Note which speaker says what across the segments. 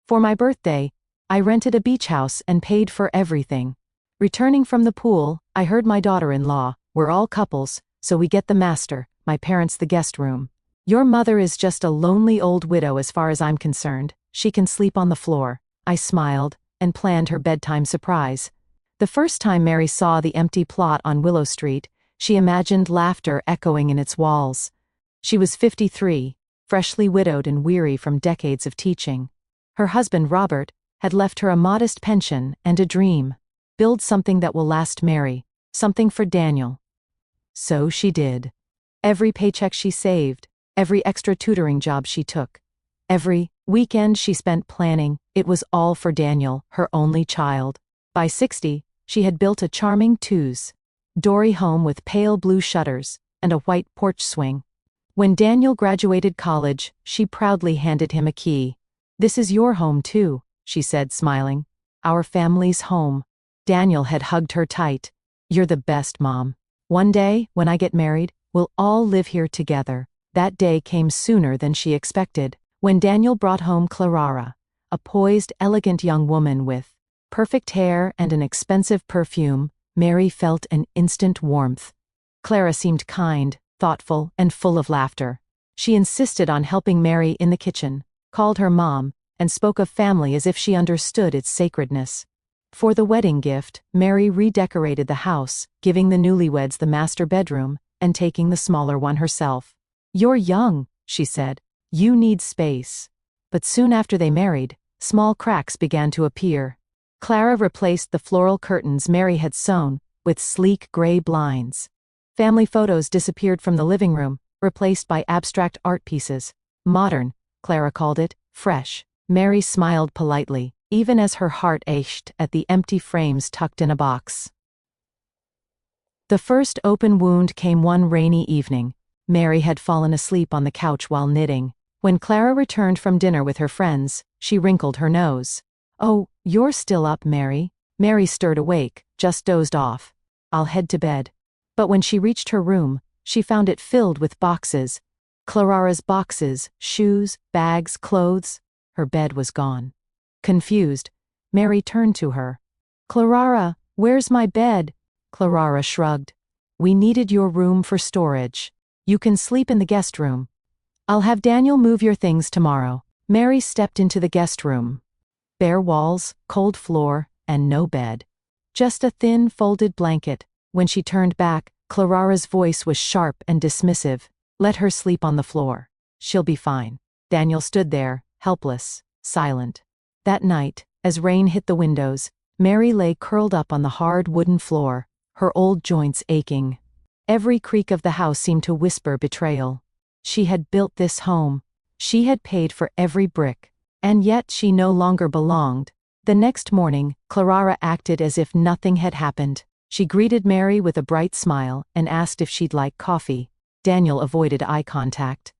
Speaker 1: For my birthday, I rented a beach house and paid for everything. Returning from the pool, I heard my daughter-in-law, we're all couples, so we get the master, my parents the guest room. Your mother is just a lonely old widow as far as I'm concerned. She can sleep on the floor. I smiled and planned her bedtime surprise. The first time Mary saw the empty plot on Willow Street, she imagined laughter echoing in its walls. She was 53, freshly widowed and weary from decades of teaching. Her husband, Robert, had left her a modest pension and a dream. Build something that will last Mary, something for Daniel. So she did. Every paycheck she saved, every extra tutoring job she took, every weekend she spent planning, it was all for Daniel, her only child. By 60, she had built a charming two-story home with pale blue shutters and a white porch swing. When Daniel graduated college, she proudly handed him a key. "This is your home too," she said, smiling. "Our family's home." Daniel had hugged her tight. "You're the best, Mom. One day, when I get married, we'll all live here together." That day came sooner than she expected, when Daniel brought home Clara, a poised, elegant young woman with perfect hair and an expensive perfume. Mary felt an instant warmth. Clara seemed kind, thoughtful, and full of laughter. She insisted on helping Mary in the kitchen, called her Mom, and spoke of family as if she understood its sacredness. For the wedding gift, Mary redecorated the house, giving the newlyweds the master bedroom and taking the smaller one herself. "You're young," she said. "You need space." But soon after they married, small cracks began to appear. Clara replaced the floral curtains Mary had sewn with sleek gray blinds. Family photos disappeared from the living room, replaced by abstract art pieces. Modern, Clara called it, fresh. Mary smiled politely, even as her heart ached at the empty frames tucked in a box. The first open wound came one rainy evening. Mary had fallen asleep on the couch while knitting. When Clara returned from dinner with her friends, she wrinkled her nose. "Oh, you're still up, Mary." Mary stirred awake, just dozed off. "I'll head to bed." But when she reached her room, she found it filled with boxes. Clara's boxes, shoes, bags, clothes. Her bed was gone. Confused, Mary turned to her. "Clara, where's my bed?" Clara shrugged. "We needed your room for storage. You can sleep in the guest room. I'll have Daniel move your things tomorrow." Mary stepped into the guest room. Bare walls, cold floor, and no bed. Just a thin, folded blanket. When she turned back, Clara's voice was sharp and dismissive. "Let her sleep on the floor. She'll be fine." Daniel stood there, helpless, silent. That night, as rain hit the windows, Mary lay curled up on the hard wooden floor, her old joints aching. Every creak of the house seemed to whisper betrayal. She had built this home. She had paid for every brick. And yet she no longer belonged. The next morning, Clara acted as if nothing had happened. She greeted Mary with a bright smile and asked if she'd like coffee. Daniel avoided eye contact.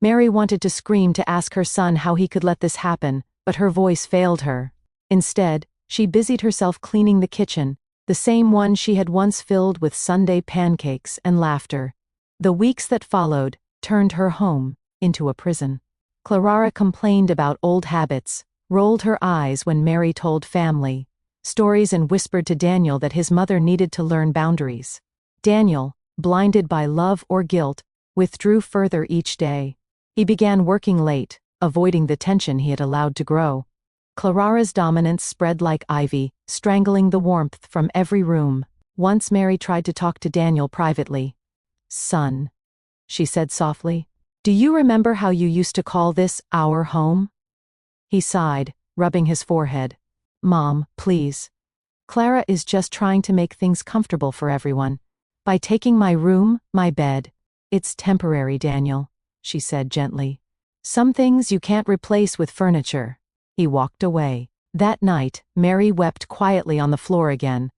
Speaker 1: Mary wanted to scream to ask her son how he could let this happen, but her voice failed her. Instead, she busied herself cleaning the kitchen, the same one she had once filled with Sunday pancakes and laughter. The weeks that followed turned her home into a prison. Clara complained about old habits, rolled her eyes when Mary told family stories and whispered to Daniel that his mother needed to learn boundaries. Daniel, blinded by love or guilt, withdrew further each day. He began working late, avoiding the tension he had allowed to grow. Clara's dominance spread like ivy, strangling the warmth from every room. Once Mary tried to talk to Daniel privately. "Son," she said softly, "do you remember how you used to call this our home?" He sighed, rubbing his forehead. "Mom, please. Clara is just trying to make things comfortable for everyone. By taking my room, my bed. It's temporary, Daniel," she said gently. "Some things you can't replace with furniture." He walked away. That night, Mary wept quietly on the floor again.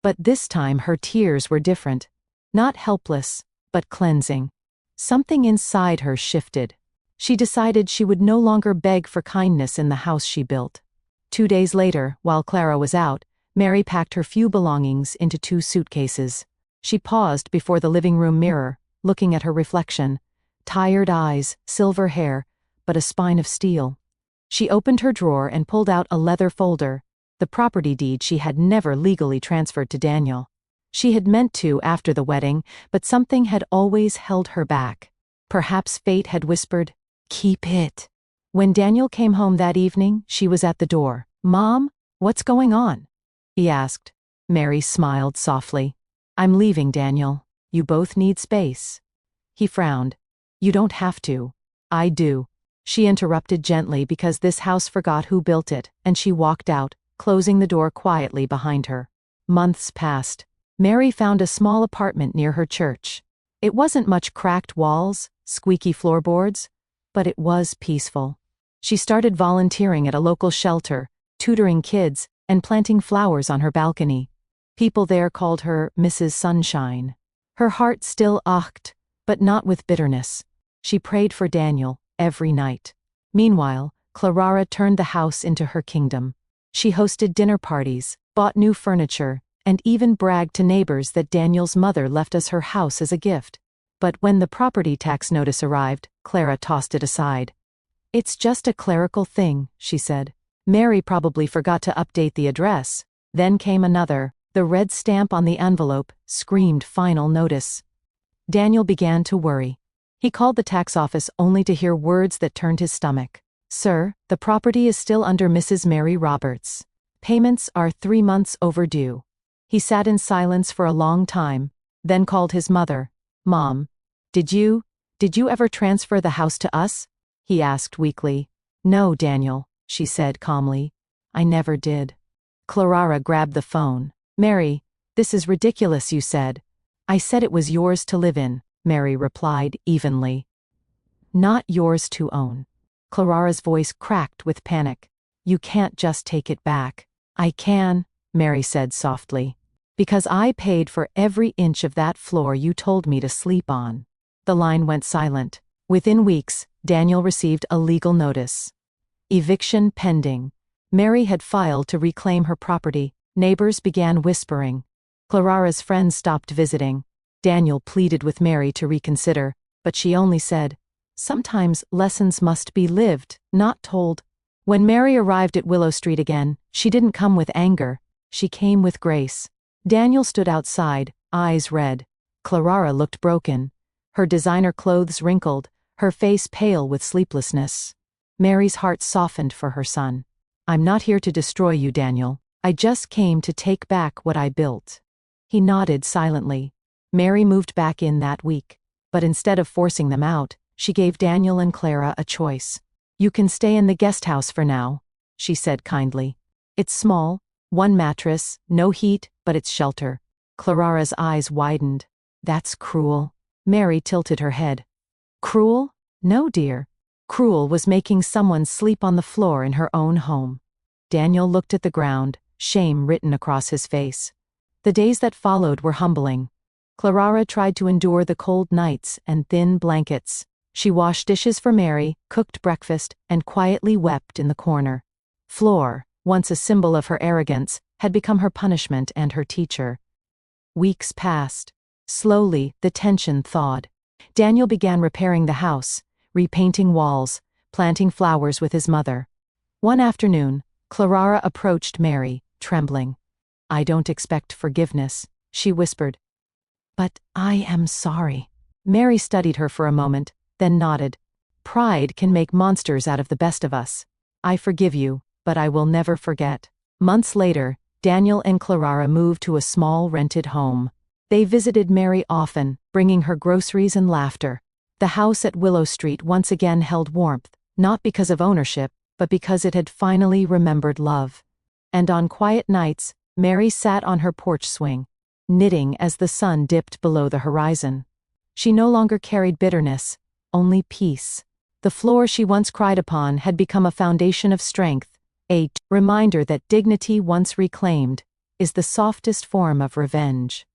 Speaker 1: But this time her tears were different. Not helpless, but cleansing. Something inside her shifted. She decided she would no longer beg for kindness in the house she built. 2 days later, while Clara was out, Mary packed her few belongings into 2 suitcases. She paused before the living room mirror, looking at her reflection. Tired eyes, silver hair, but a spine of steel. She opened her drawer and pulled out a leather folder, the property deed she had never legally transferred to Daniel. She had meant to after the wedding, but something had always held her back. Perhaps fate had whispered, "Keep it." When Daniel came home that evening, she was at the door. "Mom, what's going on?" he asked. Mary smiled softly. "I'm leaving, Daniel. You both need space." He frowned. "You don't have to." "I do." She interrupted gently because this house forgot who built it, and she walked out, closing the door quietly behind her. Months passed. Mary found a small apartment near her church. It wasn't much cracked walls, squeaky floorboards, but it was peaceful. She started volunteering at a local shelter, tutoring kids, and planting flowers on her balcony. People there called her Mrs. Sunshine. Her heart still ached, but not with bitterness. She prayed for Daniel every night. Meanwhile, Clara turned the house into her kingdom. She hosted dinner parties, bought new furniture, and even bragged to neighbors that Daniel's mother left us her house as a gift. But when the property tax notice arrived, Clara tossed it aside. "It's just a clerical thing," she said. Mary probably forgot to update the address. Then came another. The red stamp on the envelope screamed final notice. Daniel began to worry. He called the tax office only to hear words that turned his stomach. "Sir, the property is still under Mrs. Mary Roberts. Payments are 3 months overdue." He sat in silence for a long time, then called his mother. "Mom, did you ever transfer the house to us?" he asked weakly. "No, Daniel," she said calmly. "I never did." Clara grabbed the phone. "Mary, this is ridiculous, you said." "I said it was yours to live in," Mary replied evenly. "Not yours to own." Clara's voice cracked with panic. "You can't just take it back." "I can," Mary said softly. "Because I paid for every inch of that floor you told me to sleep on." The line went silent. Within weeks, Daniel received a legal notice. Eviction pending. Mary had filed to reclaim her property. Neighbors began whispering. Clara's friends stopped visiting. Daniel pleaded with Mary to reconsider, but she only said, "Sometimes lessons must be lived, not told." When Mary arrived at Willow Street again, she didn't come with anger. She came with grace. Daniel stood outside, eyes red. Clara looked broken. Her designer clothes wrinkled, her face pale with sleeplessness. Mary's heart softened for her son. "I'm not here to destroy you, Daniel. I just came to take back what I built." He nodded silently. Mary moved back in that week. But instead of forcing them out, she gave Daniel and Clara a choice. "You can stay in the guest house for now," she said kindly. "It's small, 1 mattress, no heat, but it's shelter." Clara's eyes widened. "That's cruel." Mary tilted her head. "Cruel? No, dear. Cruel was making someone sleep on the floor in her own home." Daniel looked at the ground, shame written across his face. The days that followed were humbling. Clara tried to endure the cold nights and thin blankets. She washed dishes for Mary, cooked breakfast, and quietly wept in the corner. Floor, once a symbol of her arrogance, had become her punishment and her teacher. Weeks passed. Slowly, the tension thawed. Daniel began repairing the house, repainting walls, planting flowers with his mother. One afternoon, Clara approached Mary, trembling. "I don't expect forgiveness," she whispered. "But I am sorry." Mary studied her for a moment, then nodded. "Pride can make monsters out of the best of us. I forgive you, but I will never forget." Months later, Daniel and Clara moved to a small rented home. They visited Mary often, bringing her groceries and laughter. The house at Willow Street once again held warmth, not because of ownership, but because it had finally remembered love. And on quiet nights, Mary sat on her porch swing, knitting as the sun dipped below the horizon. She no longer carried bitterness, only peace. The floor she once cried upon had become a foundation of strength, a reminder that dignity once reclaimed is the softest form of revenge.